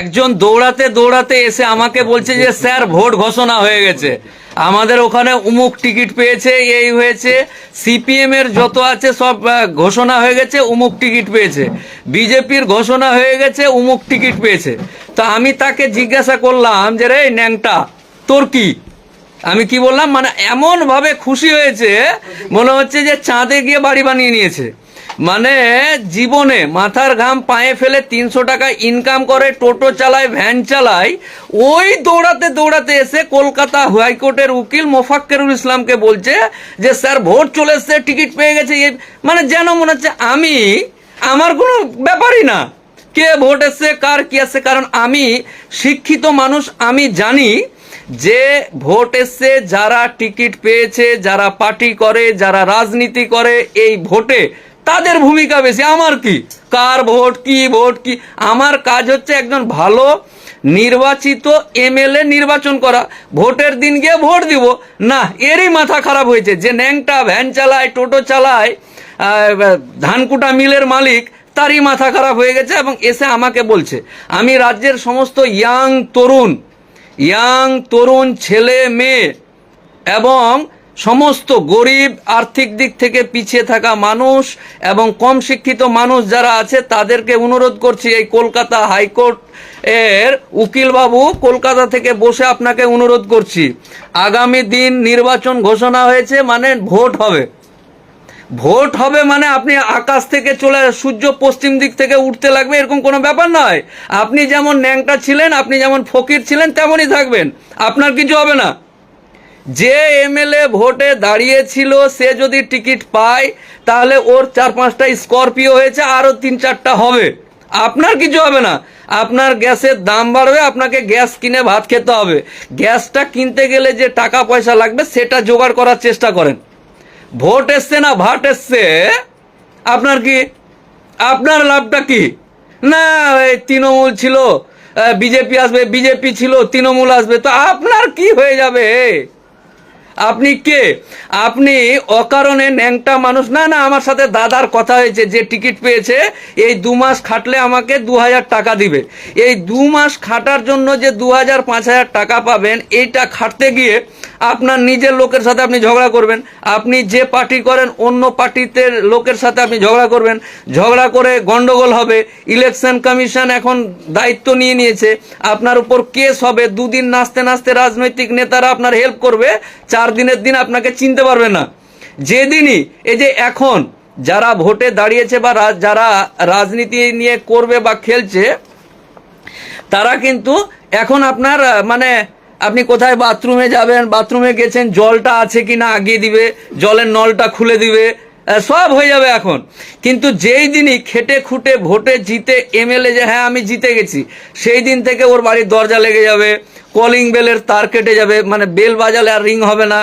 একজন দৌড়াতে দৌড়াতে এসে আমাকে বলছে যে স্যার ভোট ঘোষণা হয়ে গেছে, আমাদের ওখানে উমুক টিকিট পেয়েছে, এই হয়েছে, সিপিএম এর যত আছে সব ঘোষণা হয়ে গেছে, উমুক টিকিট পেয়েছে, বিজেপির ঘোষণা হয়ে গেছে, উমুক টিকিট পেয়েছে। তো আমি তাকে জিজ্ঞাসা করলাম যে রে ন্যাংটা তোর কি? আমি কি বললাম, মানে এমন ভাবে খুশি হয়েছে মনে হচ্ছে যে চাঁদে গিয়ে বাড়ি বানিয়ে নিয়েছে। মানে জীবনে মাথার ঘাম পায়ে ফেলে 300 টাকা ইনকাম করে, টোটো চালায়, ভ্যান চালায়, ওই দৌড়াতে দৌড়াতে এসে কলকাতা হাইকোর্টের উকিল মোফাক্কেরুল ইসলামকে বলছে যে স্যার ভোট চলে এসছে, টিকিট পেয়ে গেছে। মানে যেন মনে হচ্ছে আমার কোনো ব্যাপারই না কে ভোট এসছে কার কি আসছে, কারণ আমি শিক্ষিত মানুষ, আমি জানি যে ভোট এসছে, যারা টিকিট পেয়েছে, যারা পার্টি করে, যারা রাজনীতি করে, এই ভোটে তাদের ভূমিকা বেশি। আমার কি কার ভোট কি, আমার কাজ হচ্ছে একজন ভালো নির্বাচিত এমএলএ নির্বাচন করা, ভোটের দিন গিয়ে ভোট দিব না। এরই মাথা খারাপ হয়েছে যে ন্যাংটা ভ্যান চালায়, টোটো চালায়, ধানকুটা মিলের মালিক, তারই মাথা খারাপ হয়ে গেছে এবং এসে আমাকে বলছে। আমি রাজ্যের সমস্ত ইয়াং তরুণ ছেলে মেয়ে এবং সমস্ত গরিব, আর্থিক দিক থেকে পিছিয়ে থাকা মানুষ এবং কম শিক্ষিত মানুষ যারা আছে তাদেরকে অনুরোধ করছি, এই কলকাতা হাইকোর্ট এর উকিল বাবু কলকাতা থেকে বসে আপনাকে অনুরোধ করছি, আগামী দিন নির্বাচন ঘোষণা হয়েছে, মানে ভোট হবে মানে আপনি আকাশ থেকে চলে, সূর্য পশ্চিম দিক থেকে উঠতে লাগবে এরকম কোনো ব্যাপার নয়। আপনি যেমন ন্যাংটা ছিলেন, আপনি যেমন ফকির ছিলেন, তেমনই থাকবেন, আপনার কিছু হবে না। যে এমএলএ ভোটে দাঁড়িয়েছিল সে যদি টিকিট পায় তাহলে ওর 4-5টা স্করপিও হয়েছে, আরও 3-4টা হবে, আপনার কিছু হবে না। আপনার গ্যাসের দাম বাড়বে, আপনাকে গ্যাস কিনে ভাত খেতে হবে, গ্যাসটা কিনতে গেলে যে টাকা পয়সা লাগবে সেটা জোগাড় করার চেষ্টা করেন। ভোট এসছে না ভাট এসছে, আপনার কি, আপনার লাভটা কি? না তৃণমূল ছিল বিজেপি আসবে, বিজেপি ছিল তৃণমূল আসবে, তো আপনার কি হয়ে যাবে? আপনি কে? আপনি অকারণে ন্যাংটা মানুষ। না আমার সাথে দাদার কথা হয়েছে, যে টিকিট পেয়েছে এই 2 মাস খাটলে আমাকে 2000 টাকা দিবে। এই 2 মাস খাটার জন্য যে 2000-5000 টাকা পাবেন, এইটা খাটতে গিয়ে আপনার নিজের লোকের সাথে আপনি ঝগড়া করবেন, আপনি যে পার্টি করেন অন্য পার্টিতে লোকের সাথে আপনি ঝগড়া করবেন, ঝগড়া করে গন্ডগোল হবে। ইলেকশন কমিশন এখন দায়িত্ব নিয়ে নিয়েছে, আপনার উপর কেস হবে। 2 দিন নাচতে নাচতে রাজনৈতিক নেতারা আপনার হেল্প করবে, 4 দিনের দিন আপনাকে চিনতে পারবে না। যেদিনই এই যে এখন যারা ভোটে দাঁড়িয়েছে বা যারা রাজনীতি নিয়ে করবে বা খেলছে, তারা কিন্তু এখন আপনার মানে আপনি কোথায় বাথরুমে যাবেন, বাথরুমে গেছেন, জলটা আছে কিনা আগিয়ে দিবে, জলের নলটা খুলে দিবে, সব হয়ে যাবে এখন। কিন্তু যেই দিনই খেটে খুঁটে ভোটে জিতে এমএলএ যে হ্যাঁ আমি জিতে গেছি, সেই দিন থেকে ওর বাড়ির দরজা লেগে যাবে, কলিং বেলের তার কেটে যাবে, মানে বেল বাজালে আর রিং হবে না।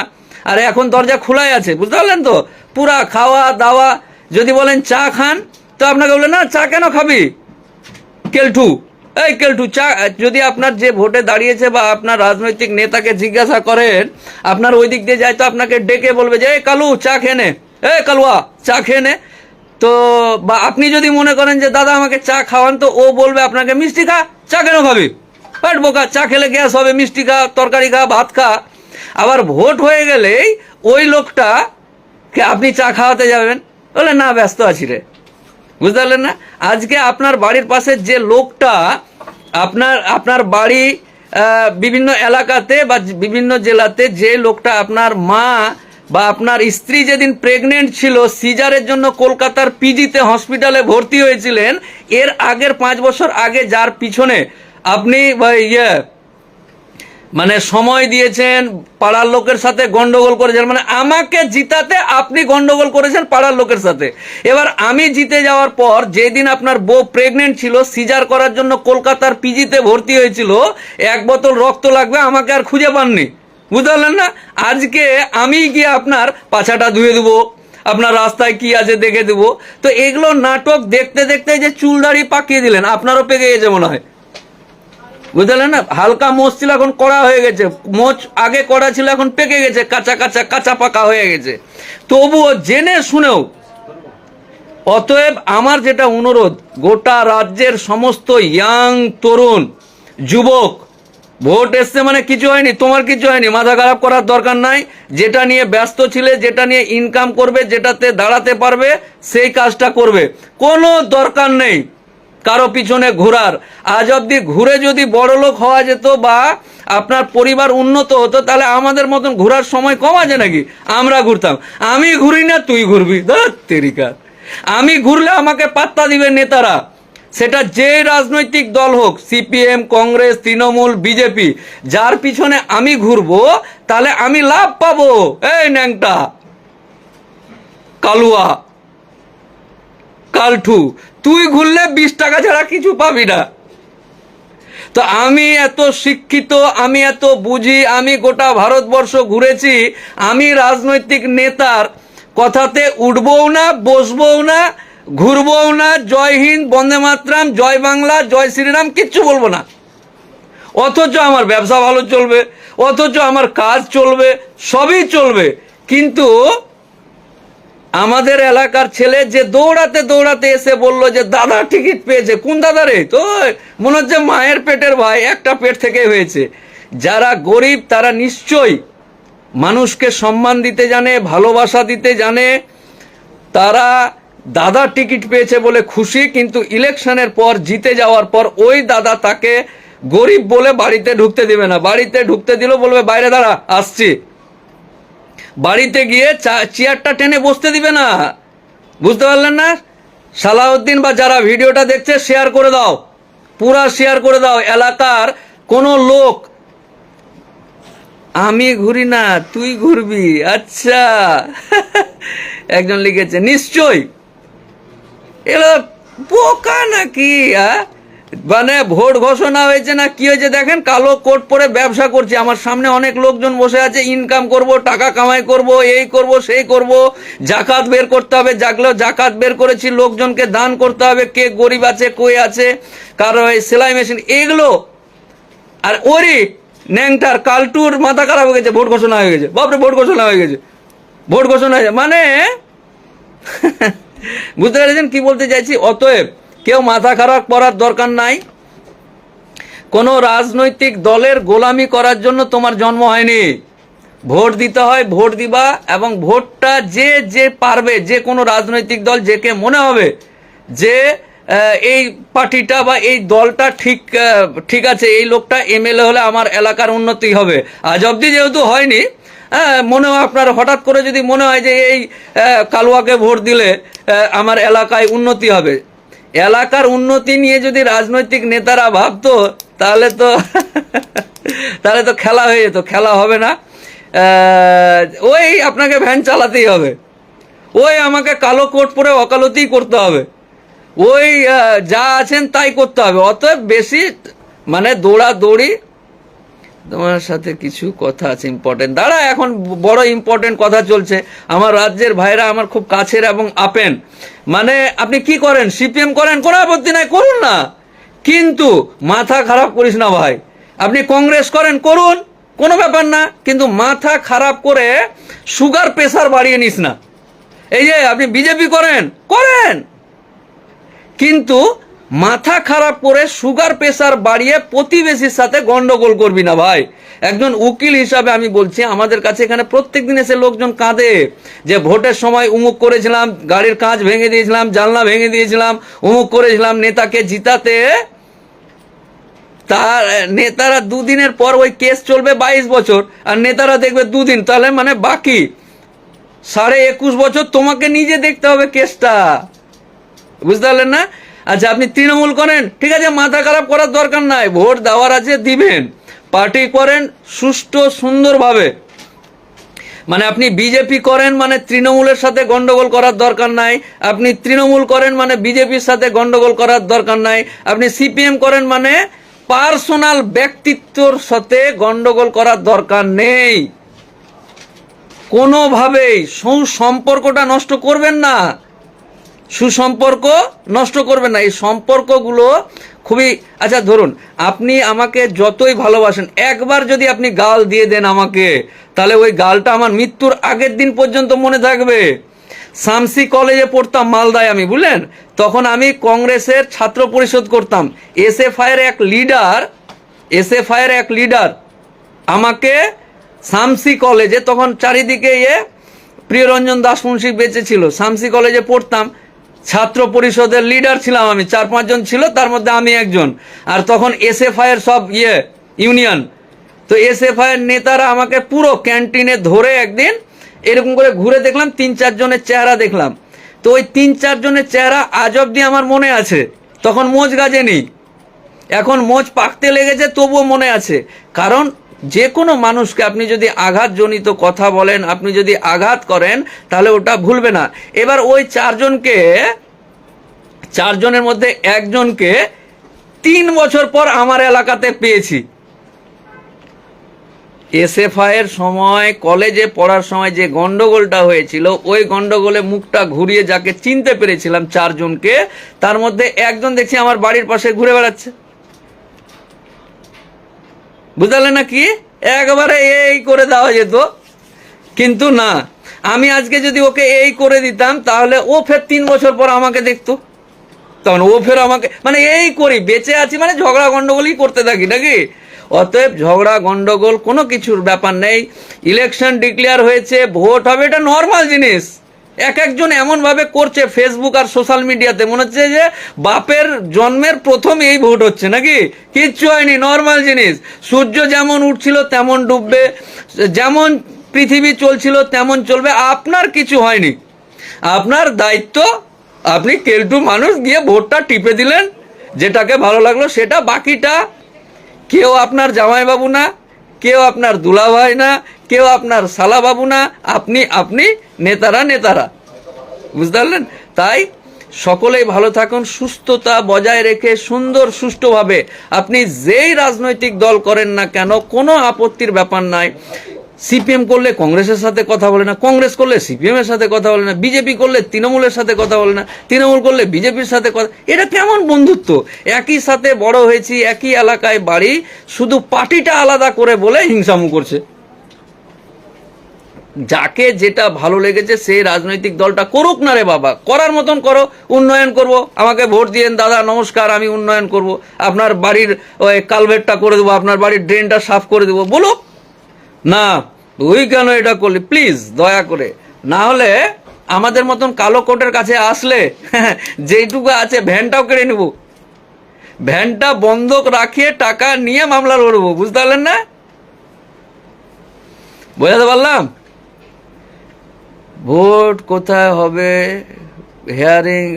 আর এখন দরজা খোলাই আছে, বুঝতে পারলেন তো? পুরা খাওয়া দাওয়া, যদি বলেন চা খান তো আপনাকে বললেন না চা কেন খাবি কেলটু, এই কেলটু চা। যদি আপনার যে ভোটে দাঁড়িয়েছে বা আপনার রাজনৈতিক নেতাকে জিজ্ঞাসা করেন, আপনার ওই দিক দিয়ে যায় তো আপনাকে ডেকে বলবে যে কালু চা খেয়ে নে, কালুয়া চা খেয়ে নে। তো বা আপনি যদি মনে করেন যে দাদা আমাকে চা খাওয়ান, তো ও বলবে আপনাকে মিষ্টি খা, চা কেন খাবি, পেট বোকা, চা খেলে গ্যাস হবে, মিষ্টি খা, তরকারি খা, ভাত খা। আবার ভোট হয়ে গেলেই ওই লোকটাকে আপনি চা খাওয়াতে যাবেন, বলে না ব্যস্ত আছি রে, বুঝতে পারলেন না? আজকে আপনার বাড়ির পাশে যে লোকটা, আপনার বাড়ি বিভিন্ন এলাকাতে বা বিভিন্ন জেলাতে যে লোকটা আপনার মা বা আপনার স্ত্রী যেদিন প্রেগনেন্ট ছিল, সিজারের জন্য কলকাতার পিজিতে হসপিটালে ভর্তি হয়েছিলেন, এর আগের 5 বছর আগে যার পিছনে আপনি মানে সময় দিয়েছেন, পাড়ার লোকের সাথে গন্ডগোল করেছেন, মানে আমাকে জিতাতে আপনি গন্ডগোল করেছেন পাড়ার লোকের সাথে। এবার আমি জিতে যাওয়ার পর যেদিন আপনার বউ প্রেগনেন্ট ছিল, সিজার করার জন্য কলকাতার পিজিতে ভর্তি হয়েছিল, 1 বোতল রক্ত লাগবে, আমাকে আর খুঁজে পাননি, বুঝতে পারলেন না? আজকে আমি গিয়ে আপনার পাছাটা ধুয়ে দেবো, আপনার রাস্তায় কি আছে দেখে দেবো। তো এগুলো নাটক দেখতে দেখতে যে চুল দাড়ি পাকিয়ে দিলেন, আপনারও পেকে গেছে মনে হয়, বুঝলেন না? হালকা মোচ ছিল এখন কড়া হয়ে গেছে, মোচ আগে কড়া ছিল এখন পেকে গেছে, কাঁচা পাকা হয়ে গেছে। তবুও জেনে শুনেও, অতএব আমার যেটা অনুরোধ, গোটা রাজ্যের সমস্ত ইয়াং তরুণ যুবক, ভোট এসছে মানে কিছু হয়নি, তোমার কিছু হয়নি, মাথা খারাপ করার দরকার নাই। যেটা নিয়ে ব্যস্ত ছিলে, যেটা নিয়ে ইনকাম করবে, যেটাতে দাঁড়াতে পারবে, সেই কাজটা করবে। কোনো দরকার নেই কারো পিছনে ঘোরার। আজ অবধি ঘুরে যদি বড়লোক হওয়া যেত বা আপনার পরিবার উন্নত হতো, তাহলে আমাদের মতন ঘোরার সময় কম আছে নাকি? আমরা ঘুরতাম। আমি ঘুরি না, তুই ঘুরবি, ধ্যাৎ তেরিকা। আমি ঘুরলে আমাকে পাত্তা দিবে নেতারা, সেটা যে রাজনৈতিক দল হোক, সিপিএম, কংগ্রেস, তৃণমূল, বিজেপি। যার পিছনে আমি ঘুরবো তাহলে আমি লাভ পাবো। এই ন্যাংটা কালুয়া কালঠু, তুই ঘুরলে 20 টাকা ছাড়া কিছু পাবি না। তো আমি এত শিক্ষিত, আমি এত বুঝি, আমি গোটা ভারতবর্ষ ঘুরেছি। আমি রাজনৈতিক নেতার কথাতে উঠবও না, বসবও না, ঘুরবও না। জয় হিন্দ, বন্দে মাতরম, জয় বাংলা, জয় শ্রীরাম কিচ্ছু বলবো না। অথচ আমার ব্যবসা ভালো চলবে, অথচ আমার কাজ চলবে, সবই চলবে। কিন্তু আমাদের এলাকার ছেলে যে দৌড়াতে দৌড়াতে এসে বললো যে দাদা টিকিট পেয়েছে। কোন দাদা রে? তো মনে হচ্ছে মায়ের পেটের ভাই, একটা পেট থেকে হয়েছে। যারা গরিব তারা নিশ্চয়ই মানুষকে সম্মান দিতে জানে, ভালোবাসা দিতে জানে। তারা দাদা টিকিট পেয়েছে বলে খুশি, কিন্তু ইলেকশনের পর, জিতে যাওয়ার পর ওই দাদা তাকে গরিব বলে বাড়িতে ঢুকতে দিবে না। বাড়িতে ঢুকতে দিল, বলবে বাইরে দাঁড়া, আসছি। বাড়িতে গিয়ে চেয়ারটা টেনে বসতে দিবে না। বুঝতে পারলেন না? সালাউদ্দিন বা যারা ভিডিওটা দেখছে, শেয়ার করে দাও, পুরা শেয়ার করে দাও। এলাকার কোনো লোক, আমি ঘুরি না, তুই ঘুরবি, আচ্ছা। একজন লিখেছে, নিশ্চয় এগুলো বোকা নাকি? মানে ভোট ঘোষণা হয়েছে না কি হয়েছে, দেখেন কালো কোট পরে ব্যবসা করছে। আমার সামনে অনেক লোকজন বসে আছে, ইনকাম করব, টাকা কামাই করব, এই করব, সেই করব, জাকাত বের করতে হবে, জাকাত বের করেছি, লোকজনকে দান করতে হবে, কে গরিব আছে, কই আছে, কারো এই সেলাই মেশিন, এগুলো। আর ওরই ন্যাংটার কালটুর মাথা খারাপ হয়ে গেছে, ভোট ঘোষণা হয়ে গেছে। বাপরে, ভোট ঘোষণা হয়ে গেছে, ভোট ঘোষণা হয়ে মানে বুঝতে পেরেছেন কি বলতে চাইছি? অতএব কেউ মাথা খারাপ করার দরকার নাই। কোনো রাজনৈতিক দলের গোলামি করার জন্য তোমার জন্ম হয়নি। ভোট দিতে হয়, ভোট দিবা, এবং ভোটটা যে যে পারবে, যে কোনো রাজনৈতিক দল, যেকে মনে হবে যে এই পার্টিটা বা এই দলটা ঠিক আছে, এই লোকটা এমএলএ হলে আমার এলাকার উন্নতি হবে। আজ অবধি যেহেতু হয়নি, মনে হয় আপনার হঠাৎ করে যদি মনে হয় যে এই কালুয়াকে ভোট দিলে আমার এলাকায় উন্নতি হবে, এলাকার উন্নতি নিয়ে যদি রাজনৈতিক নেতারা ভাবতো, তাহলে তো তাহলে তো খেলা হয়ে যেত। খেলা হবে না। ওই আপনাকে ভ্যান চালাতেই হবে, ওই আমাকে কালো কোট পরে ওকালতি করতে হবে, ওই যা আছেন তাই করতে হবে। অতএব বেশি মানে দৌড়াদৌড়ি। তোমার সাথে কিছু কথা আছে ইম্পর্টেন্ট, দাঁড়া, এখন বড় ইম্পর্টেন্ট কথা চলছে। আমার রাজ্যের ভাইরা আমার খুব কাছের এবং আপেন। মানে আপনি কি করেন? সিপিএম করেন, কোনো আপত্তি নাই, করুন না, কিন্তু মাথা খারাপ করিস না ভাই। আপনি কংগ্রেস করেন, করুন, কোনো ব্যাপার না, কিন্তু মাথা খারাপ করে সুগার প্রেসার বাড়িয়ে নিস না। এই যে আপনি বিজেপি করেন, কিন্তু মাথা খারাপ করে সুগার প্রেসার বাড়িয়ে প্রতিবেশীর সাথে গন্ডগোল করবি না ভাই। একজন উকিল হিসাবে আমি বলছি, আমাদের কাছে এখানে প্রত্যেকদিন এসে লোকজন কাঁদে যে ভোটের সময় উমুক করেছিলাম, গাড়ির কাঁচ ভেঙে দিয়েছিলাম, জানলা ভেঙে দিয়েছিলাম, উমুক করেছিলাম, নেতাকে জিতাতে। তার নেতারা দুদিনের পর ওই কেস চলবে 22 বছর, আর নেতারা দেখবে দুদিন, তাহলে মানে বাকি 21.5 বছর তোমাকে নিজে দেখতে হবে কেসটা। বুঝতে পারলেন না? আচ্ছা, আপনি তৃণমূল করেন, ঠিক আছে, মাথা খারাপ করার দরকার নাই, ভোট দেওয়ার আছে, দিবেন। পার্টি করেন সুষ্ঠু সুন্দরভাবে। মানে আপনি বিজেপি করেন মানে তৃণমূলের সাথে গন্ডগোল করার দরকার নাই, আপনি তৃণমূল করেন মানে বিজেপির সাথে গন্ডগোল করার দরকার নাই, আপনি সিপিএম করেন মানে পার্সোনাল ব্যক্তিত্বর সাথে গন্ডগোল করার দরকার নেই। কোনোভাবেই সুসম্পর্কটা নষ্ট করবেন না, সুসম্পর্ক নষ্ট করবেন না। এই সম্পর্কগুলো খুবই, আচ্ছা ধরুন আপনি আমাকে যতই ভালোবাসেন, একবার যদি আপনি গাল দিয়ে দেন আমাকে, তাহলে ওই গালটা আমার মৃত্যুর আগের দিন পর্যন্ত মনে থাকবে। শামসি কলেজে পড়তাম মালদায় আমি, বুঝলেন, তখন আমি কংগ্রেসের ছাত্র পরিষদ করতাম। এসএফআই এর এক লিডার এসএফআই এর এক লিডার আমাকে শামসি কলেজে, তখন চারিদিকে প্রিয়রঞ্জন দাস মুন্সি বেঁচে ছিল, শামসি কলেজে পড়তাম, ছাত্র পরিষদের লিডার ছিলাম আমি, 4-5 জন ছিল, তার মধ্যে আমি একজন। আর তখন এসএফআই এর সব ইউনিয়ন, তো এসএফআই এর নেতারা আমাকে পুরো ক্যান্টিনে ধরে একদিন এরকম করে ঘুরে দেখলাম, 3-4 জনের চেহারা দেখলাম। তো ওই 3-4 জনের চেহারা আজ অব্দি আমার মনে আছে। তখন মোচ গাজেনি, এখন মোচ পাকতে লেগেছে, তবুও মনে আছে। কারণ যে কোনো মানুষকে আপনি যদি আঘাতজনিত কথা বলেন, আপনি যদি আঘাত করেন, তাহলে ওটা ভুলবে না। এবার ওই 4 জনের মধ্যে একজনকে 3 বছর পর আমার এলাকাতে পেয়েছি। এসএফআই এর সময়, কলেজে পড়ার সময় যে গন্ডগোলটা হয়েছিল, ওই গন্ডগোলে মুখটা ঘুরিয়ে যাকে চিনতে পেরেছিলাম 4 জনকে, তার মধ্যে একজন দেখছি আমার বাড়ির পাশে ঘুরে বেড়াচ্ছে। বুঝলে না কি, একবারে এই করে দেওয়া যেত, কিন্তু না, আমি আজকে যদি ওকে এই করে দিতাম, তাহলে ও ফের 3 বছর পর আমাকে দেখতো, তখন ও ফের আমাকে, মানে এই করি, বেঁচে আছি মানে ঝগড়া গন্ডগোলই করতে থাকি নাকি। অতএব ঝগড়া গন্ডগোল কোনো কিছুর ব্যাপার নেই। ইলেকশন ডিক্লেয়ার হয়েছে, ভোট হবে, এটা নর্মাল জিনিস। একজন এমনভাবে করছে ফেসবুক আর সোশ্যাল মিডিয়াতে, মনে হচ্ছে যে বাপের জন্মের প্রথম এই ভোট হচ্ছে নাকি। কিচ্ছু হয়নি, নর্মাল জিনিস। সূর্য যেমন উঠছিল তেমন ডুববে, যেমন পৃথিবী চলছিল তেমন চলবে, আপনার কিছু হয়নি। আপনার দায়িত্ব, আপনি কেলটু মানুষ, গিয়ে ভোটটা টিপে দিলেন, যেটাকে ভালো লাগলো সেটা। বাকিটা কেউ আপনার জামাইবাবু না, কেউ আপনার দুলাভাই না, কেউ আপনার শালাবাবু না, আপনি নেতারা, বুঝতে পারলেন। তাই সকলেই ভালো থাকুন, সুস্থতা বজায় রেখে সুন্দর সুষ্ঠুভাবে আপনি যেই রাজনৈতিক দল করেন না কেন, কোনো আপত্তির ব্যাপার নাই। সিপিএম করলে কংগ্রেসের সাথে কথা বলে না, কংগ্রেস করলে সিপিএম এর সাথে কথা বলে না, বিজেপি করলে তৃণমূলের সাথে কথা বলে না, তৃণমূল করলে বিজেপির সাথে কথা, এটা কেমন বন্ধুত্ব? একই সাথে বড় হয়েছি, একই এলাকায় বাড়ি, শুধু পার্টিটা আলাদা করে বলে হিংসামু করছে। যাকে যেটা ভালো লেগেছে সেই রাজনৈতিক দলটা করুক না রে বাবা, করার মতন করো। উন্নয়ন করব, আমাকে ভোট দিয়েন দাদা, নমস্কার, আমি উন্নয়ন করব, আপনার বাড়ির ওই কালভেটটা করে দেবো, আপনার বাড়ির ড্রেনটা সাফ করে দেবো, বলো না। তুই কেন এটা করলি, প্লিজ দয়া করে। না হলে আমাদের মতন কালো কোটের কাছে আসলে যেইটুকু আছে ভ্যানটাও কেড়ে নেব, ভ্যানটা বন্ধক রাখিয়ে টাকা নিয়ে মামলা লড়বো, বুঝতে পারলেন না? বোঝাতে পারলাম? ভোট কোথায় হবে, হিয়ারিং,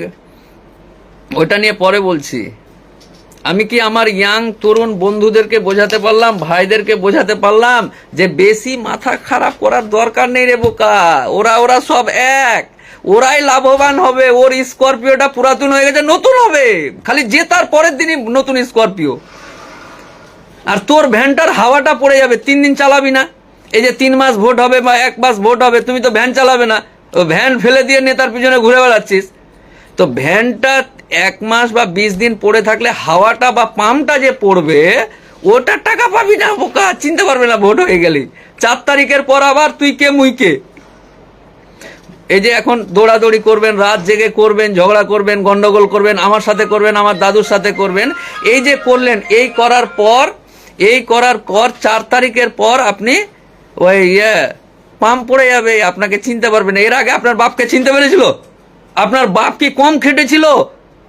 ওটা নিয়ে পরে বলছি। আমি কি আমার ইয়াং তরুণ বন্ধুদেরকে বোঝাতে পারলাম, ভাইদেরকে বোঝাতে পারলাম যে বেশি মাথা খারাপ করার দরকার নেই রে বোকা, ওরা সব এক, ওরাই লাভবান হবে। ওর স্করপিওটা পুরাতন হয়ে গেছে, নতুন হবে, খালি জেতার পরের দিনই নতুন স্করপিও। আর তোর ভ্যানটার হাওয়াটা পড়ে যাবে, 3 দিন চালাবি না। এই যে 3 মাস ভোট হবে বা 1 মাস ভোট হবে, তুমি তো ভ্যান চালাবে না, ও ভ্যান ফেলে দিয়ে নেতার পিছনে ঘুরে বেড়াচ্ছিস। তো ভ্যানটা 1 মাস বা 20 দিন পড়ে থাকলে হাওয়াটা বা পাম্পটা যে পড়বে, ওটার টাকা পাবি না বোকা, চিনতে পারবে না ভোট হয়ে গেলি। 4 তারিখের পর আবার তুই কে মুই কে। এই যে এখন দৌড়াদৌড়ি করবেন, রাত জেগে করবেন, ঝগড়া করবেন, গন্ডগোল করবেন, আমার সাথে করবেন, আমার দাদুর সাথে করবেন, এই যে করলেন, এই করার পর 4 তারিখের পর আপনি ওই পাম্প পড়ে যাবে, আপনাকে চিনতে পারবে না। এর আগে আপনার বাপকে চিনতে পেরেছিল? আপনার বাপ কি কম খেটেছিল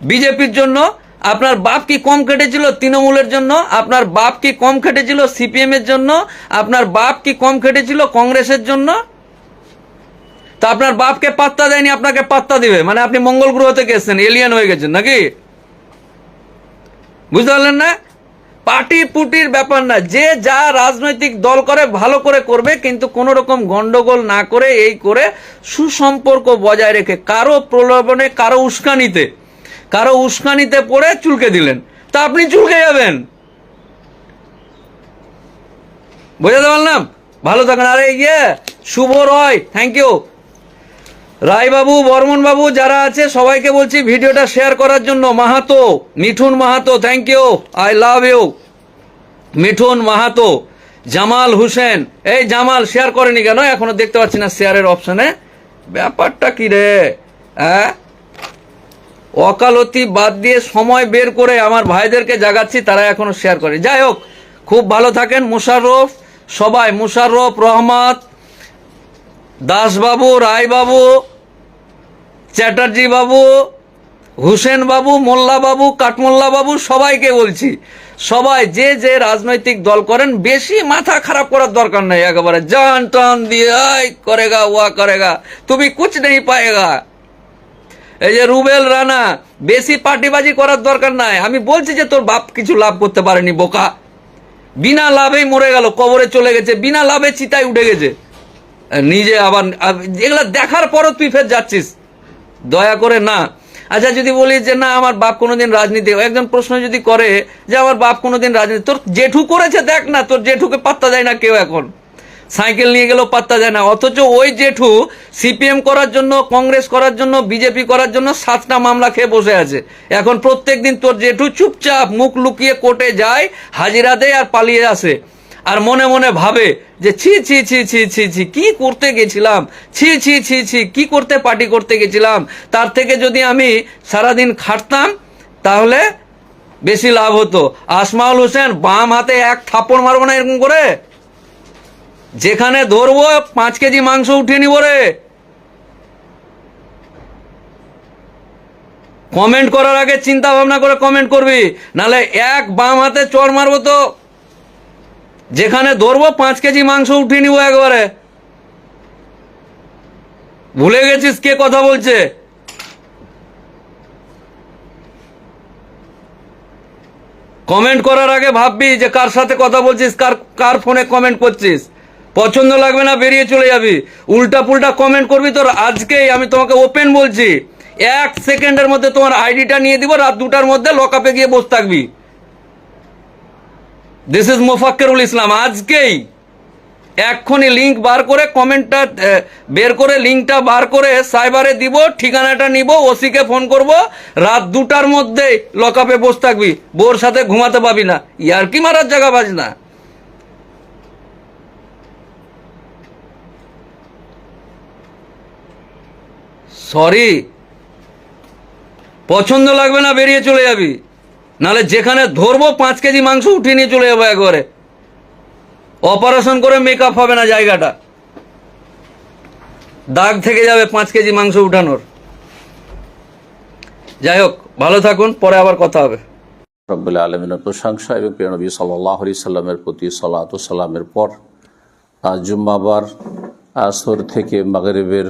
বিজেপির জন্য? আপনার বাপ কি কম খেটেছিল তৃণমূলের জন্য? আপনার বাপ কি কম খেটেছিল সিপিএম এর জন্য? আপনার বাপ কি কম খেটেছিল কংগ্রেসের জন্য? তা আপনার বাপকে পাত্তা দেয়নি, আপনাকে পাত্তা দিবে, মানে আপনি মঙ্গল গ্রহ থেকে এসেছেন, এলিয়ান হয়ে গেছেন নাকি? বুঝতে পারলেন না? পার্টি পুটির ব্যাপার না, যে যা রাজনৈতিক দল করে ভালো করে করবে, কিন্তু কোনো রকম গন্ডগোল না করে, এই করে সুসম্পর্ক বজায় রেখে, কারো প্রলোভনে, কারো উস্কানিতে পড়ে চুলকে দিলেন, তা আপনি চুলকে যাবেন। বোঝাতে পারলাম? ভালো থাকেন। আরে শুভ রয়, থ্যাংক ইউ। রায়বাবু, বর্মন বাবু, যারা আছে সবাইকে বলছি ভিডিওটা শেয়ার করার জন্য। Mahato, Mithun Mahato, thank you, I love you. Mithun Mahato, Jamal Hossain, এই জামাল শেয়ার করেনি কেন এখনো দেখতে পাচ্ছি না শেয়ারের অপশনে, ব্যাপারটা কি রে? ওকালতি বাদ দিয়ে সময় বের করে আমার ভাইদেরকে জাগাচ্ছি, তারা এখনো শেয়ার করে। যাই হোক, খুব ভালো থাকেন। মোশাররফ, সবাই, মোশাররফ, রহমত, দাসবাবু, রায়বাবু, চ্যাটার্জি বাবু, হুসেন বাবু, মোল্লা বাবু, কাঠমোল্লা বাবু, সবাইকে বলছি, সবাই যে যে রাজনৈতিক দল করেন বেশি মাথা খারাপ করার দরকার নেই। একেবারে জান টান দিয়ে আয় করেগা ওয়া করেগা, তুমি কুছ নেই পায়েগা। এই যে রুবেল রানা, বেশি পার্টিবাজি করার দরকার নাই। আমি বলছি যে তোর বাপ কিছু লাভ করতে পারেনি, বোকা। বিনা লাভেই মরে গেল, কবরে চলে গেছে, বিনা লাভে চিতায় উঠে গেছে। নিজে আবার এগুলা দেখার পরও তুই ফের যাচ্ছিস, দয়া করে না। আচ্ছা, যদি বলিস যে না আমার বাপ কোনোদিন রাজনীতি, একজন প্রশ্ন যদি করে যে আমার বাপ কোনোদিন রাজনীতি, তোর জেঠু করেছে দেখ না, তোর জেঠুকে পাত্তা দেয় না কেউ, এখন সাইকেল নিয়ে গেলেও পাত্তা দেয় না। অথচ ওই জেঠু সিপিএম করার জন্য, কংগ্রেস করার জন্য, বিজেপি করার জন্য 7টা মামলা খেয়ে বসে আছে। এখন প্রত্যেক দিন তোর জেঠু চুপচাপ মুখ লুকিয়ে কোর্টে যায়, হাজিরা দেয় আর পালিয়ে আসে, আর মনে মনে ভাবে যে ছি ছি ছি ছি ছি ছি কি করতে গেছিলাম, ছি ছি ছি ছি কি করতে পার্টি করতে গেছিলাম, তার থেকে যদি আমি সারাদিন খাটতাম তাহলে বেশি লাভ হতো। আসমাউল হোসেন, বাম হাতে এক থাপ্পড় মারবো না এরকম করে, যেখানে ধরবো 5 কেজি মাংস উঠিয়ে নিব রে। কমেন্ট করার আগে চিন্তা ভাবনা করে কমেন্ট করবি, নালে এক বাম হাতে চড় মারবো তো যেখানে ধরবো 5 কেজি মাংস উঠিয়ে নিব একবারে। ভুলে গেছিস কে কথা বলছে? কমেন্ট করার আগে ভাববি যে কার সাথে কথা বলছিস, কার ফোনে কমেন্ট করছিস। পছন্দ লাগবে না বেরিয়ে চলে যাবি, উল্টা পুল্টা কমেন্ট করবি। তোর আজকেই আমি তোমাকে ওপেন বলছি, 1 সেকেন্ডের মধ্যে তোমার আইডিটা নিয়ে দিব, রাত 2টার মধ্যে লকআপে গিয়ে বসে থাকবি। দিস ইজ মোফাক্কেরুল ইসলাম। আজকেই এক্ষুনি লিঙ্ক বার করে, কমেন্টটা বের করে, লিঙ্কটা বার করে সাইবারে দিব, ঠিকানাটা নিব, ওসিকে ফোন করব, রাত 2টার মধ্যে লকআপে বসে থাকবি। বোর সাথে ঘুমাতে পাবি না, ইয়ার কি মারার জায়গা বাজ না। সরি, পছন্দ লাগবে না বেরিয়ে চলে যাবি, নাহলে যেখানে ধরবো 5 কেজি মাংস উঠিয়ে নিয়ে চলে যাবো একবারে। অপারেশন করে মেকআপ হবে না, জায়গাটা দাগ থেকে যাবে 5 কেজি মাংস উঠানোর। যাই হোক, ভালো থাকুন, পরে আবার কথা হবে। রব্বুল আলামিনের প্রশংসা এবং প্রিয় নবী সাল্লাল্লাহু আলাইহি সাল্লামের প্রতি সালাত ও সালামের পর আজ জুম্মাবার আসর থেকে মাগরিবের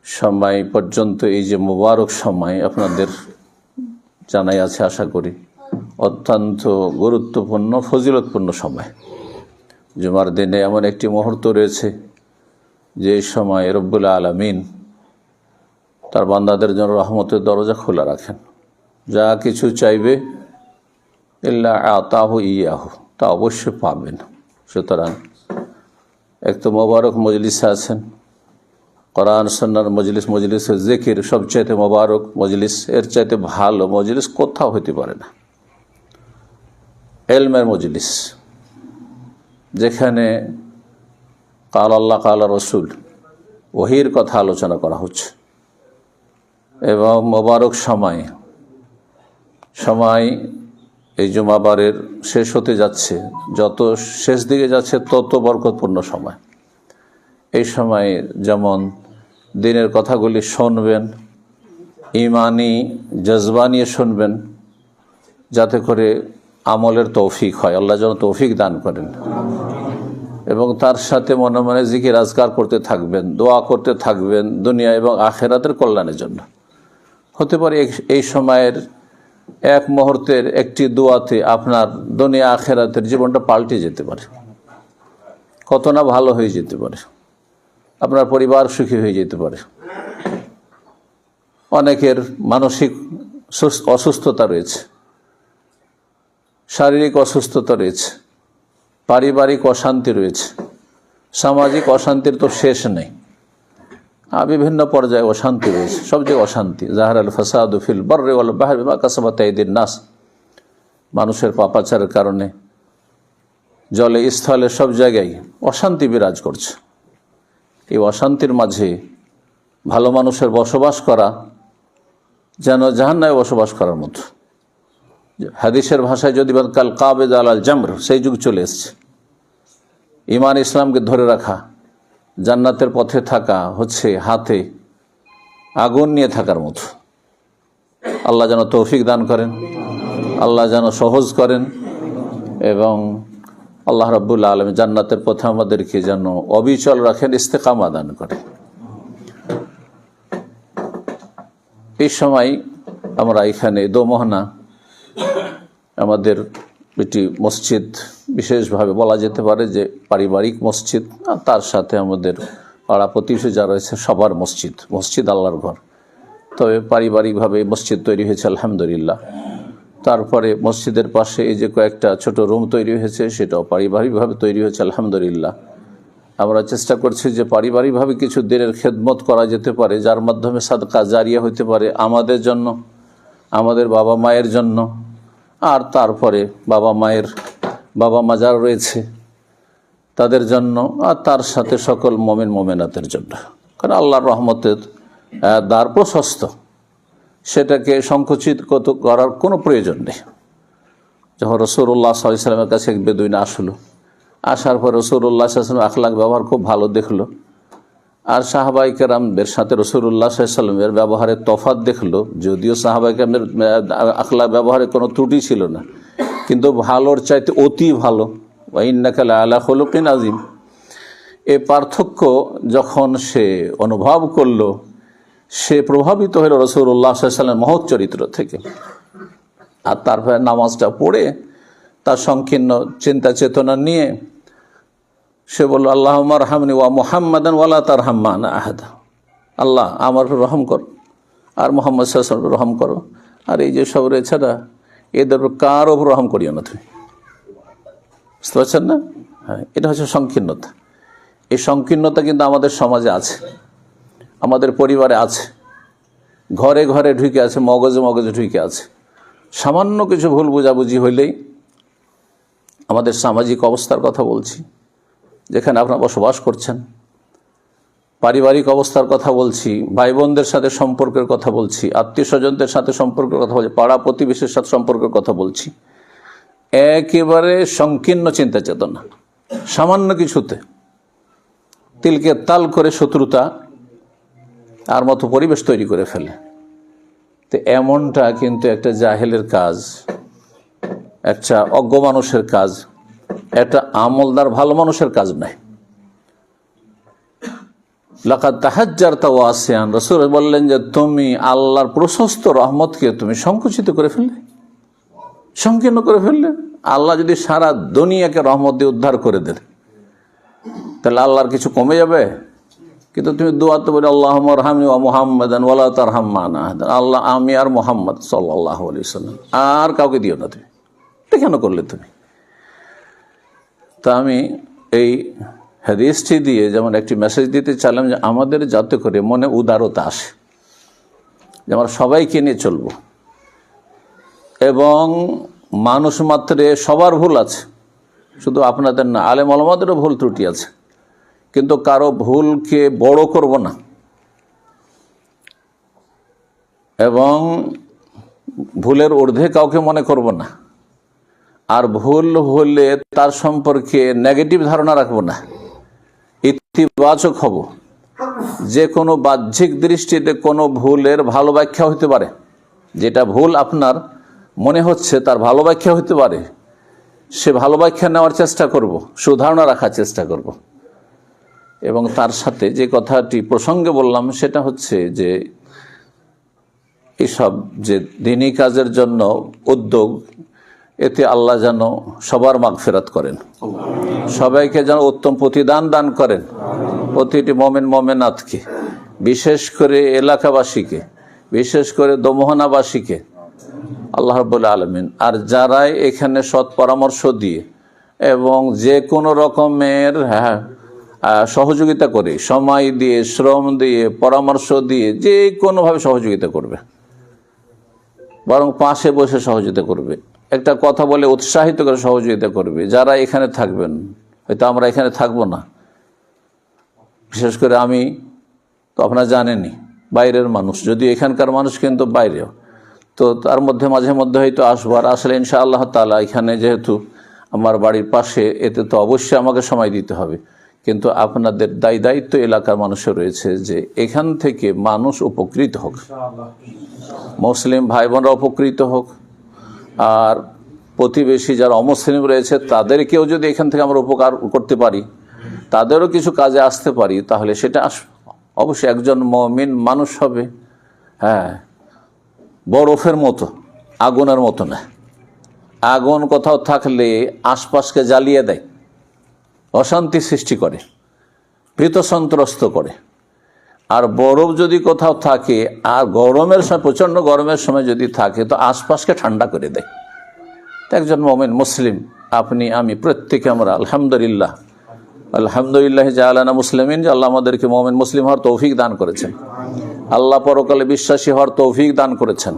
সময় পর্যন্ত এই যে মুবারক সময় আপনাদের জানাই আছে, আশা করি অত্যন্ত গুরুত্বপূর্ণ ফজিলতপূর্ণ সময়। জুমার দিনে এমন একটি মুহূর্ত রয়েছে যে সময় রব্বুল আলামিন তার বান্দাদের জন্য রহমতের দরজা খোলা রাখেন। যা কিছু চাইবে ইল্লা আতাহু ইয়াহু, তা অবশ্যই পাবেন। সুতরাং এক তো মোবারক মজলিসে আছেন, কোরআন সুন্নাহর মজলিস, মজলিসের জিকির, সবচাইতে মোবারক মজলিস, এর চাইতে ভালো মজলিস কোথাও হতে পারে না। ইলমের মজলিস, যেখানে কাল আল্লাহ কাল রসুল, ওহির কথা আলোচনা করা হচ্ছে, এবং মোবারক সময় এই জুমাবারের শেষ হতে যাচ্ছে, যত শেষ দিকে যাচ্ছে তত বরকতপূর্ণ সময়। এই সময়ে যেমন দিনের কথাগুলি শুনবেন, ইমানি জজবা নিয়ে শুনবেন, যাতে করে আমলের তৌফিক হয়, আল্লাহ যেন তৌফিক দান করেন, এবং তার সাথে মনে মনে জিকির আজকার করতে থাকবেন, দোয়া করতে থাকবেন দুনিয়া এবং আখেরাতের কল্যাণের জন্য। হতে পারে এই সময়ের এক মুহূর্তের একটি দোয়াতে আপনার দুনিয়া আখেরাতের জীবনটা পাল্টে যেতে পারে, কত না ভালো হয়ে যেতে পারে, আপনার পরিবার সুখী হয়ে যেতে পারে। অনেকের মানসিক অসুস্থতা রয়েছে, শারীরিক অসুস্থতা রয়েছে, পারিবারিক অশান্তি রয়েছে, সামাজিক অশান্তির তো শেষ নেই, বিভিন্ন পর্যায়ে অশান্তি রয়েছে, সব জায়গায় অশান্তি। জাহার আল ফাসাদু ফিল বাররি ওয়াল বাহরি বিমা কাসাবাত আইদিন নাস, মানুষের পাপাচারের কারণে জলে স্থলে সব জায়গায় অশান্তি বিরাজ করছে। এই অশান্তির মাঝে ভালো মানুষের বসবাস করা যেন জাহান্নামে বসবাস করার মতো। হাদিসের ভাষায় যদি বলেন কাল কাবেদ আলাল জামর, সেই যুগ চলে এসছে। ঈমান ইসলামকে ধরে রাখা, জান্নাতের পথে থাকা হচ্ছে হাতে আগুন নিয়ে থাকার মতো। আল্লাহ যেন তৌফিক দান করেন, আল্লাহ যেন সহজ করেন, এবং আল্লাহ রাব্বুল আলামিন জান্নাতের পথে আমাদেরকে যেন অবিচল রাখেন, ইস্তেকামা দান করেন। এই সময় আমরা এখানে দোমোহনা আমাদের এটি মসজিদ, বিশেষভাবে বলা যেতে পারে যে পারিবারিক মসজিদ, আর তার সাথে আমাদের পাড়া প্রতিবেশী যা রয়েছে সবার মসজিদ। মসজিদ আল্লাহর ঘর, তবে পারিবারিকভাবে মসজিদ তৈরি হয়েছে আলহামদুলিল্লাহ। তারপরে মসজিদের পাশে এই যে কয়েকটা ছোট রুম তৈরি হয়েছে, সেটাও পারিবারিকভাবে তৈরি হয়েছে আলহামদুলিল্লাহ। আমরা চেষ্টা করছি যে পারিবারিকভাবে কিছু দিনের খেদমত করা যেতে পারে, যার মাধ্যমে সাদকা জারিয়া হতে পারে আমাদের জন্য, আমাদের বাবা মায়ের জন্য, আর তারপরে বাবা মা যারা রয়েছে তাদের জন্য, আর তার সাথে সকল মোমেন মোমেনাতের জন্য। কারণ আল্লাহর রহমতের দ্বার প্রশস্ত, সেটাকে সংকুচিত করার কোনো প্রয়োজন নেই। যখন রাসূলুল্লাহ সাল্লাল্লাহু আলাইহি ওয়াসাল্লামের কাছে এক বেদুইন আসলো, আসার পর রাসূলুল্লাহ সাল্লাল্লাহু আলাইহি ওয়াসাল্লাম আখলাক ব্যবহার খুব ভালো দেখলো, আর সাহাবায়ে কেরামদের সাথে রাসূলুল্লাহ সাল্লাল্লাহু আলাইহি ওয়াসাল্লামের ব্যবহারের তফাৎ দেখলো। যদিও সাহাবায়ে কেরামদের আখলাক ব্যবহারে কোনো ত্রুটি ছিল না, কিন্তু ভালোর চাইতে অতি ভালো, ওয়া ইন্নাকা লাআলা খুলুকিন আযীম, এই পার্থক্য যখন সে অনুভব করলো, সে প্রভাবিত হলো রাসূলুল্লাহ সাল্লাল্লাহু আলাইহি ওয়াসাল্লামের মহৎ চরিত্র থেকে। আর তারপরে নামাজটা পড়ে তার সংকীর্ণ চিন্তা চেতনা নিয়ে সে বলল, আল্লাহুম্মা আরহামনি ওয়া মুহাম্মাদান ওয়ালা তারহাম মা'না আহাদা। আল্লাহ আমার উপর রহম করো, আর মুহাম্মদ সাল্লাল্লাহু আলাইহি ওয়াসাল্লামের রহম করো, আর এই যে সব রয়েছে না, এদের কার উপর রহম করিও না তুমি। বুঝতে পারছেন না? হ্যাঁ, এটা হচ্ছে সংকীর্ণতা। এই সংকীর্ণতা কিন্তু আমাদের সমাজে আছে, আমাদের পরিবারে আছে, ঘরে ঘরে ঢুকে আছে, মগজে মগজে ঢুকে আছে। সামান্য কিছু ভুল বোঝাবুঝি হইলেই, আমাদের সামাজিক অবস্থার কথা বলছি, যেখানে আপনারা বসবাস করছেন, পারিবারিক অবস্থার কথা বলছি, ভাই বোনদের সাথে সম্পর্কের কথা বলছি, আত্মীয় স্বজনদের সাথে সম্পর্কের কথা বলছি, পাড়া প্রতিবেশীর সাথে সম্পর্কের কথা বলছি। একেবারে সংকীর্ণ চিন্তা চেতনা, সামান্য কিছুতে তিলকে তাল করে শত্রুতা আর মতো পরিবেশ তৈরি করে ফেলে। তো এমনটা কিন্তু একটা জাহেলের কাজ, একটা অজ্ঞ মানুষের কাজ, একটা আমলদার ভালো মানুষের কাজ নয়। লাকাদ তাহাজ্জারতা ওয়াসিআন, রাসূল বললেন যে তুমি আল্লাহর প্রশস্ত রহমতকে তুমি সংকুচিত করে ফেললে, সংকীর্ণ করে ফেললে। আল্লাহ যদি সারা দুনিয়াকে রহমত দিয়ে উদ্ধার করে দেন, তাহলে আল্লাহর কিছু কমে যাবে? কিন্তু তুমি দোয়াতে বলে আল্লাহুম্মা আরহামনি ওয়া মুহাম্মাদান ওয়ালা তারহাম মা'না আহাদা, আল্লাহ আমি আর মুহাম্মদ সাল্লাল্লাহু আলাইহি ওয়াসাল্লাম, আর কাউকে দিও না তুমি। এটা কেন করলে তুমি? তা আমি এই হাদিসটি দিয়ে যেমন একটি মেসেজ দিতে চাইলাম যে আমাদের যাতে করে মনে উদারতা আসে, যে আমরা সবাইকে নিয়ে চলব, এবং মানুষ মাত্রে সবার ভুল আছে, শুধু আপনাদের না, আলেম ওলামাদেরও ভুল ত্রুটি আছে, কিন্তু কারো ভুলকে বড় করব না, এবং ভুলের ঊর্ধ্বে কাউকে মনে করব না, আর ভুল হলে তার সম্পর্কে নেগেটিভ ধারণা রাখবো না, ইতিবাচক হব। যে কোনো বাহ্যিক দৃষ্টিতে কোনো ভুলের ভালো ব্যাখ্যা হতে পারে, যেটা ভুল আপনার মনে হচ্ছে তার ভালো ব্যাখ্যা হতে পারে, সে ভালো ব্যাখ্যা নেওয়ার চেষ্টা করব, সুধারণা রাখার চেষ্টা করব। এবং তার সাথে যে কথাটি প্রসঙ্গে বললাম সেটা হচ্ছে যে এসব যে দ্বীনি কাজের জন্য উদ্যোগ, এতে আল্লাহ যেন সবার মাগফিরাত করেন, সবাইকে যেন উত্তম প্রতিদান দান করেন, প্রতিটি মোমেন মোমেনাতকে, বিশেষ করে এলাকাবাসীকে, বিশেষ করে দোমোহনাবাসীকে আল্লাহ রাব্বুল আলামিন, আর যারাই এখানে সৎ পরামর্শ দিয়ে এবং যে কোনো রকমের সহযোগিতা করে, সময় দিয়ে, শ্রম দিয়ে, পরামর্শ দিয়ে, যে কোনোভাবে সহযোগিতা করবে, বরং পাশে বসে সহযোগিতা করবে, একটা কথা বলে উৎসাহিত করে সহযোগিতা করবে। যারা এখানে থাকবেন, হয়তো আমরা এখানে থাকবো না, বিশেষ করে আমি তো আপনারা জানেনই বাইরের মানুষ, যদিও এখানকার মানুষ কিন্তু বাইরেও, তো তো তার মধ্যে মাঝে মধ্যে হয়তো আসবো, আর আসলে ইনশাআল্লাহ তাআলা এখানে যেহেতু আমার বাড়ির পাশে, এতে তো অবশ্যই আমাকে সময় দিতে হবে। কিন্তু আপনাদের দায়িত্ব এলাকার মানুষের রয়েছে যে এখান থেকে মানুষ উপকৃত হোক, মুসলিম ভাই বোনরা উপকৃত হোক, আর প্রতিবেশী যারা অমুসলিম রয়েছে তাদেরকেও যদি এখান থেকে আমরা উপকার করতে পারি, তাদেরও কিছু কাজে আসতে পারি, তাহলে সেটা অবশ্যই একজন মুমিন মানুষ হবে। হ্যাঁ, বরফের মতো, আগুনের মতো না। আগুন কোথাও থাকলে আশপাশকে জ্বালিয়ে দেয়, অশান্তি সৃষ্টি করে, ভীত সন্ত্রস্ত করে। আর বরফ যদি কোথাও থাকে আর গরমের সময়, প্রচণ্ড গরমের সময় যদি থাকে, তো আশপাশকে ঠান্ডা করে দেয়। তো একজন মুমিন মুসলিম, আপনি আমি প্রত্যেকে আমরা আলহামদুলিল্লাহ জাআলানা মুসলিমিন, যে আল্লাহ আমাদেরকে মুমিন মুসলিম হওয়ার তৌফিক দান করেছেন, আল্লাহ পরকালে বিশ্বাসী হওয়ার তৌফিক দান করেছেন,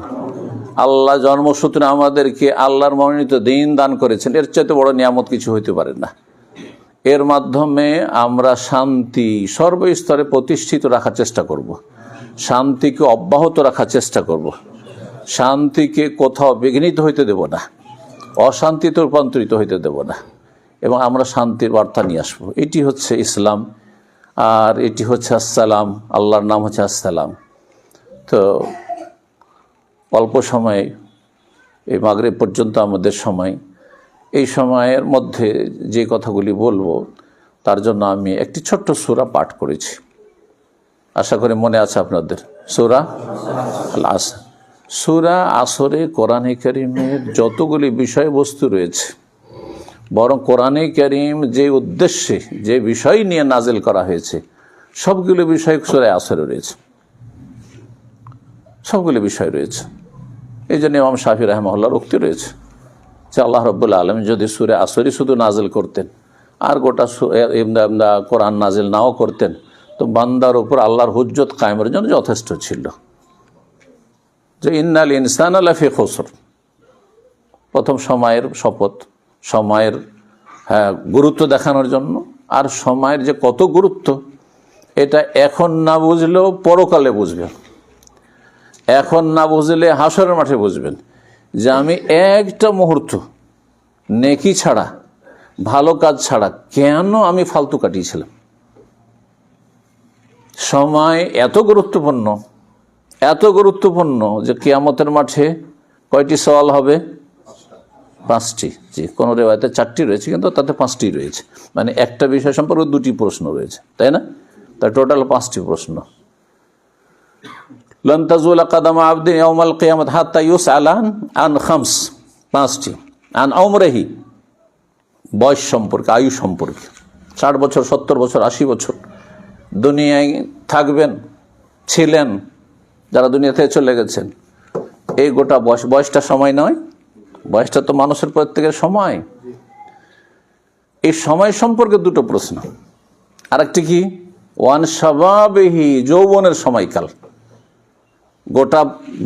আল্লাহ জন্মসূত্রে আমাদেরকে আল্লাহর মনোনীত দিন দান করেছেন। এর চাইতে বড় নিয়ামত কিছু হইতে পারে না। এর মাধ্যমে আমরা শান্তি সর্বস্তরে প্রতিষ্ঠিত রাখার চেষ্টা করব, শান্তিকে অব্যাহত রাখার চেষ্টা করব, শান্তিকে কোথাও বিঘ্নিত হইতে দেব না, অশান্তিতে রূপান্তরিত হইতে দেব না, এবং আমরা শান্তির বার্তা নিয়ে আসবো। এটি হচ্ছে ইসলাম, আর এটি হচ্ছে আসসালাম। আল্লাহর নাম হচ্ছে আসসালাম। তো অল্প সময়ে, এই মাগরিব পর্যন্ত আমাদের সময়, এই সময়ের মধ্যে যে কথাগুলি বলবো তার জন্য আমি একটি ছোট্ট সূরা পাঠ করেছি, আশা করি মনে আছে আপনাদের। সূরা আল আসর। সূরা আসরে কোরআনে কারীমের যতগুলি বিষয়বস্তু রয়েছে, বরং কোরআনে কারীম যে উদ্দেশ্যে, যে বিষয় নিয়ে নাজিল করা হয়েছে, সবগুলো বিষয় সূরা আসরে রয়েছে, সবগুলো বিষয় রয়েছে। এই জন্য ইমাম শাফি রাহিমাহুল্লাহর উক্তি রয়েছে যে আল্লাহ রাব্বুল আলামিন যদি সূরা আসরই শুধু নাজিল করতেন আর গোটা কোরআন নাজিল নাও করতেন, তো বান্দার উপর আল্লাহর হুজ্জত কায়েমের জন্য যথেষ্ট ছিল। যে ইন্নাল ইনসানা লাফি খুসর, প্রথম সময়ের শপথ, সময়ের গুরুত্ব দেখানোর জন্য। আর সময়ের যে কত গুরুত্ব, এটা এখন না বুঝলেও পরকালে বুঝবেন, এখন না বুঝলে হাসরের মাঠে বুঝবেন যে আমি একটা মুহূর্ত নেকি ছাড়া, ভালো কাজ ছাড়া কেন আমি ফালতু কাটিয়েছিলাম। সময় এত গুরুত্বপূর্ণ, এত গুরুত্বপূর্ণ যে কিয়ামতের মাঠে কয়টি সওয়াল হবে? 5টি। জি, কোনো রিওয়ায়াতে 4টি রয়েছে, কিন্তু তাতে 5টি রয়েছে, মানে একটা বিষয় সম্পর্কে 2টি প্রশ্ন রয়েছে, তাই না? তার টোটাল 5টি প্রশ্ন। লান তাজুলা কাদামা আবদিন ইয়াউমাল কিয়ামাত হাত্তা ইউসআলা আন খামস, 5টি। আন উমরিহি, বয়স সম্পর্কে, আয়ু সম্পর্কে, 60 বছর, 70 বছর, 80 বছর দুনিয়ায় থাকবেন, ছিলেন, যারা দুনিয়া থেকে চলে গেছেন, এই গোটা বয়সটা সময় নয়, বয়সটা তো মানুষের প্রত্যেকের সময়। এই সময় সম্পর্কে 2টো প্রশ্ন। আরেকটি কি? ওয়ান শাবাবিহি, যৌবনের সময়কাল,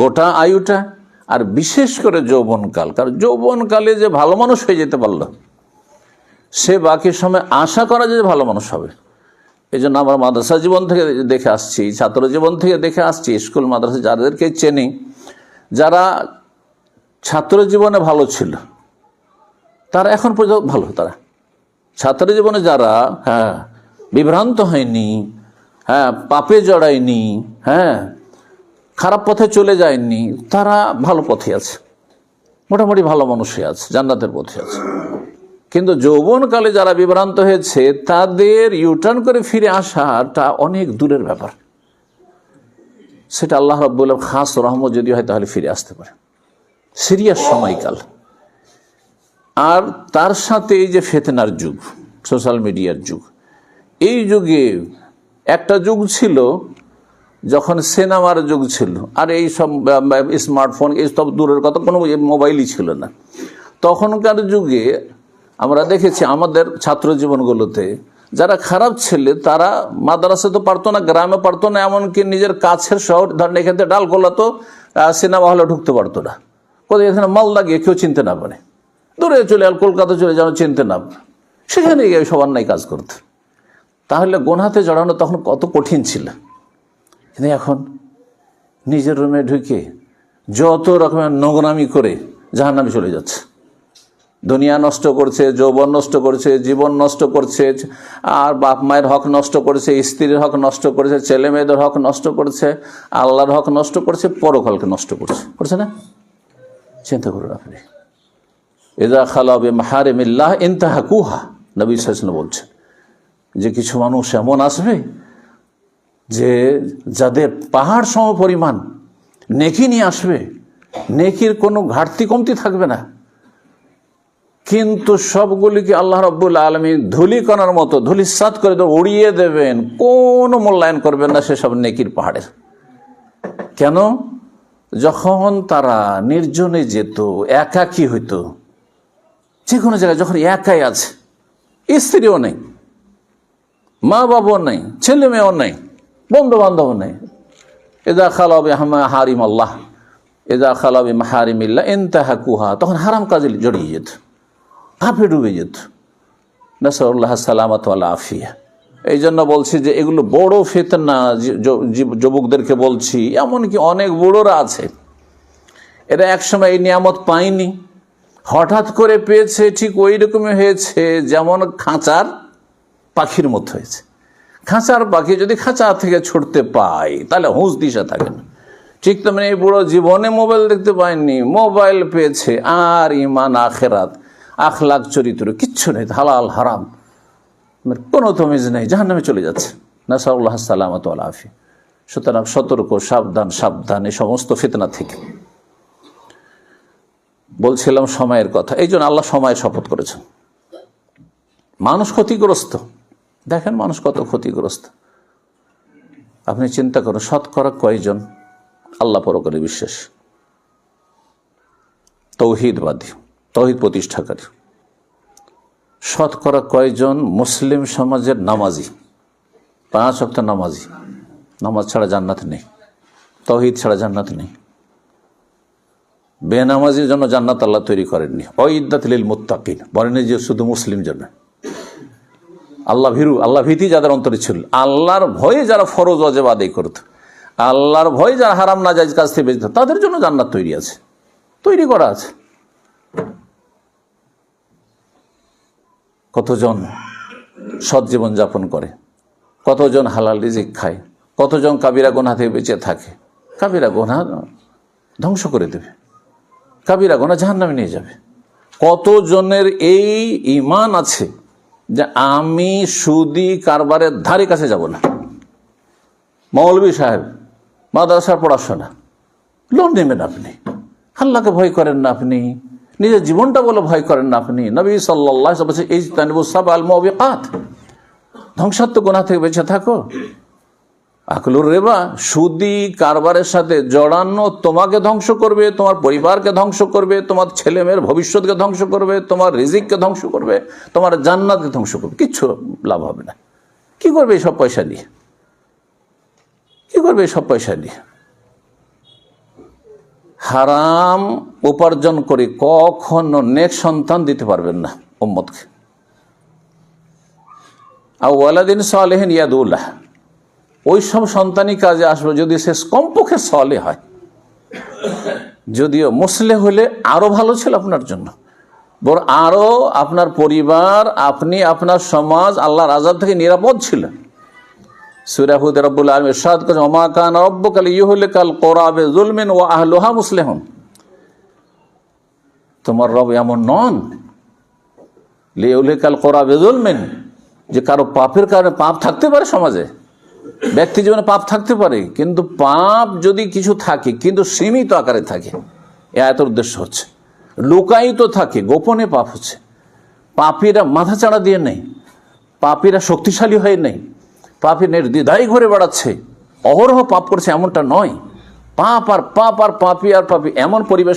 গোটা আয়ুটা, আর বিশেষ করে যৌবনকাল। কারণ যৌবনকালে যে ভালো মানুষ হয়ে যেতে পারল, সে বাকি সময় আশা করা যায় যে ভালো মানুষ হবে। এই জন্য আমরা মাদ্রাসা জীবন থেকে দেখে আসছি, ছাত্র জীবন থেকে দেখে আসছি, স্কুল মাদ্রাসা যাদেরকে চেনি, যারা ছাত্র জীবনে ভালো ছিল, তারা এখন পর্যন্ত ভালো। তারা ছাত্র জীবনে যারা বিভ্রান্ত হয়নি, পাপে জড়ায়নি, খারাপ পথে চলে যায়নি, তারা ভালো পথে আছে, মোটামুটি ভালো মানুষই আছে, জান্নাতের পথে আছে। কিন্তু যৌবনকালে যারা বিভ্রান্ত হয়েছে, তাদের ইউটার্ন করে ফিরে আসাটা অনেক দূরের ব্যাপার। সেটা আল্লাহ রাব্বুল আলামিন খাস রহমত যদি হয় তাহলে ফিরে আসতে পারে। সিরিয়াস সময়কাল। আর তার সাথে এই যে ফিতনার যুগ, সোশ্যাল মিডিয়ার যুগ, এই যুগে একটা যুগ ছিল যখন সিনেমার যুগ ছিল, আর এই সব স্মার্টফোন, এই সব দূরের কথা, কোনো মোবাইলই ছিল না। তখনকার যুগে আমরা দেখেছি আমাদের ছাত্র জীবনগুলোতে যারা খারাপ ছেলে, তারা মাদ্রাসা তো পারতো না, গ্রামে পারতো না, এমনকি নিজের কাছের শহর, ধরেন এখান থেকে ডালকোলা তো সিনেমা হলে ঢুকতে পারতো না, কোথায় এখানে মালদা গিয়ে কেউ চিনতে না পারে, দূরে চলে আর কলকাতা চলে যেন চিনতে না পারে, সেখানে গিয়ে সবার নাই কাজ করতে। তাহলে গোনাতে জড়ানো তখন কত কঠিন ছিল। কিন্তু এখন নিজের রুমে ঢুকে যত রকমের নোংরামি করে জাহান্নামে চলে যাচ্ছে। দুনিয়া নষ্ট করছে, যৌবন নষ্ট করছে, জীবন নষ্ট করছে, আর বাপ মায়ের হক নষ্ট করছে, স্ত্রীর হক নষ্ট করেছে, ছেলে মেয়েদের হক নষ্ট করছে, আল্লাহর হক নষ্ট করছে, পরকালকে নষ্ট করছে না? চিন্তা করুন আপনি। ইযা খালা বিমাহারিমিল্লাহ ইনতাহাকুহা, নবী সাল্লাল্লাহু আলাইহি ওয়াসাল্লাম বলছেন যে কিছু মানুষ এমন আসবে যে যাদের পাহাড় সম পরিমাণ নেকি নিয়ে আসবে, নেকির কোনো ঘাটতি কমতি থাকবে না, কিন্তু সবগুলিকে আল্লাহ রাব্বুল আলামিন ধূলিকণার মতো ধূলিসাৎ করে উড়িয়ে দেবেন, কোনো মূল্যায়ন করবেন না সেসব নেকির পাহাড়ের। কেন? যখন তারা নির্জনে যেত, একাকী হইতো, যে কোনো জায়গায় যখন একাই আছে, স্ত্রীও নেই, মা বাবাও নেই, ছেলে মেয়েও নেই, বন্ধু বান্ধব নেই, ইযা খালা বিমাহারিম আল্লাহ ইযা খালা বিমাহারিমিল্লাহ ইনতাহাকুহা, তখন হারাম কাজে জড়িয়ে যেত, পাপে ডুবে যেত। নাসাল্লাহ সালামাত ওয়াল আফিয়া। এই জন্য বলছি যে এগুলো বড় ফিতনা। যুবকদেরকে বলছি, এমনকি অনেক বুড়োরা আছে, এরা একসময় এই নিয়ামত পায়নি, হঠাৎ করে পেয়েছে, ঠিক ওই রকমই হয়েছে যেমন খাঁচার পাখির মতো হয়েছে। খাঁচার পাখি যদি খাঁচা থেকে ছুটতে পায় তাহলে হুঁশ দিশা থাকে না, ঠিক তেমনি এই বুড়ো জীবনে মোবাইল দেখতে পায়নি, মোবাইল পেয়েছে, আর ইমান আখেরাত আখলাক চরিত্র কিচ্ছু নেই, হালাল হারাম কোনো তমিজ নেই, জাহান্নামে চলে যাচ্ছে। নাসাল্লাহ সালামাত ওয়াল আফিয়া। সুতরাং সতর্ক, সাবধান সাবধান এই সমস্ত ফিতনা থেকে। বলছিলাম সময়ের কথা, এই জন্য আল্লাহ সময়ের শপথ করেছেন। মানুষ ক্ষতিগ্রস্ত, দেখেন মানুষ কত ক্ষতিগ্রস্ত। আপনি চিন্তা করুন, শতকরা কয়জন আল্লাহ পরকালে বিশ্বাস, তৌহিদবাদী, তৌহিদ প্রতিষ্ঠাকারী? শতকরা কয়জন মুসলিম সমাজের নামাজি, 5 ওয়াক্ত নামাজি? নামাজ ছাড়া জান্নাত নেই, তৌহিদ ছাড়া জান্নাত নেই। বেনামাজির জন্য জান্নাত আল্লাহ তৈরি করেননি। উইদ্দাত লিল মুত্তাকিন বলেন যে শুধু মুসলিম জন্য। আল্লাহ ভীরু, আল্লাহ ভীতি যাদের অন্তরে ছিল, আল্লাহর ভয়ে যারা ফরজ ওয়াজিব আদায় করত, আল্লাহর ভয়ে যারা হারাম নাজায়েজ কাজ থেকে বেঁচে, তাদের জন্য জান্নাত তৈরি আছে, তৈরি করা আছে। কতজন সৎ জীবন যাপন করে, কতজন হালাল রিজিক খায়, কতজন কাবিরা গুনাহ থেকে বেঁচে থাকে। কাবিরা গুনাহ ধ্বংস করে দেবে, কাবিরা গুনাহ জাহান্নামে নিয়ে যাবে। কতজনের এই ঈমান আছে যে আমি সুদি কারবারের ধারে কাছে যাব না। মৌলভী সাহেব, মাদ্রাসার পড়াশোনা, লোন নেবেন আপনি, আল্লাহকে ভয় করেন না আপনি, নিজের জীবনটা বলে ভয় করেন না আপনি। নবী সাল্লাল্লাহু আলাইহি ওয়াসাল্লাম বলেছেন ইজতানিবু সাবআল মুবিকাত, ধ্বংসাত্মক গুনাহ থেকে বেঁচে থাকো। আকলুর রিবা, সুদি কারবারের সাথে জড়ানো তোমাকে ধ্বংস করবে, তোমার পরিবারকে ধ্বংস করবে, তোমার ছেলে মেয়ের ভবিষ্যৎকে ধ্বংস করবে, তোমার রিজিককে ধ্বংস করবে, তোমার জান্নাতকে ধ্বংস করবে, কিচ্ছু লাভ হবে না। কি করবে এইসব পয়সা দিয়ে? কি করবে এইসব পয়সা দিয়ে? হারাম উপার্জন করে কখনো নেক সন্তান দিতে পারবেন না উম্মতকে। আও ওয়ালাদিন সালেহিন ইয়াদুল্লাহ, ওই সব সন্তানই কাজে আসবে যদি সে কমপক্ষে সলে হয়। যদিও মুসলে হলে আরো ভালো ছিল আপনার জন্য, বরং আরো আপনার পরিবার, আপনি, আপনার সমাজ আল্লাহর আযাব থেকে নিরাপদ ছিল। সূরা হুদ রব্বুল আলামিন ইরশাদ করেছেন ওমা কানা রাব্বুকা লিইহলিকাল কুরা বিযুলমিন ওয়া আহলুহা মুসলিহুন। তোমার রব এমন নন লিইহলিকাল কুরা বিযুলমিন, যে কারো পাপের কারণে পাপ থাকতে পারে সমাজে, ব্যক্তি জীবনে পাপ থাকতে পারে, কিন্তু পাপ যদি কিছু থাকে কিন্তু সীমিত আকারে থাকে। এ আয়াতের উদ্দেশ্য হচ্ছে লুকায়িত থাকে, গোপনে পাপ হচ্ছে। পাপীরা মাথা চাড়া দিয়ে নেই, পাপীরা শক্তিশালী হয়ে নেই, পাপী নির্দ্বিধায় ঘুরে বেড়াচ্ছে, অহরহ পাপ করছে এমনটা নয়। পাপ আর পাপ আর পাপী আর পাপী এমন পরিবেশ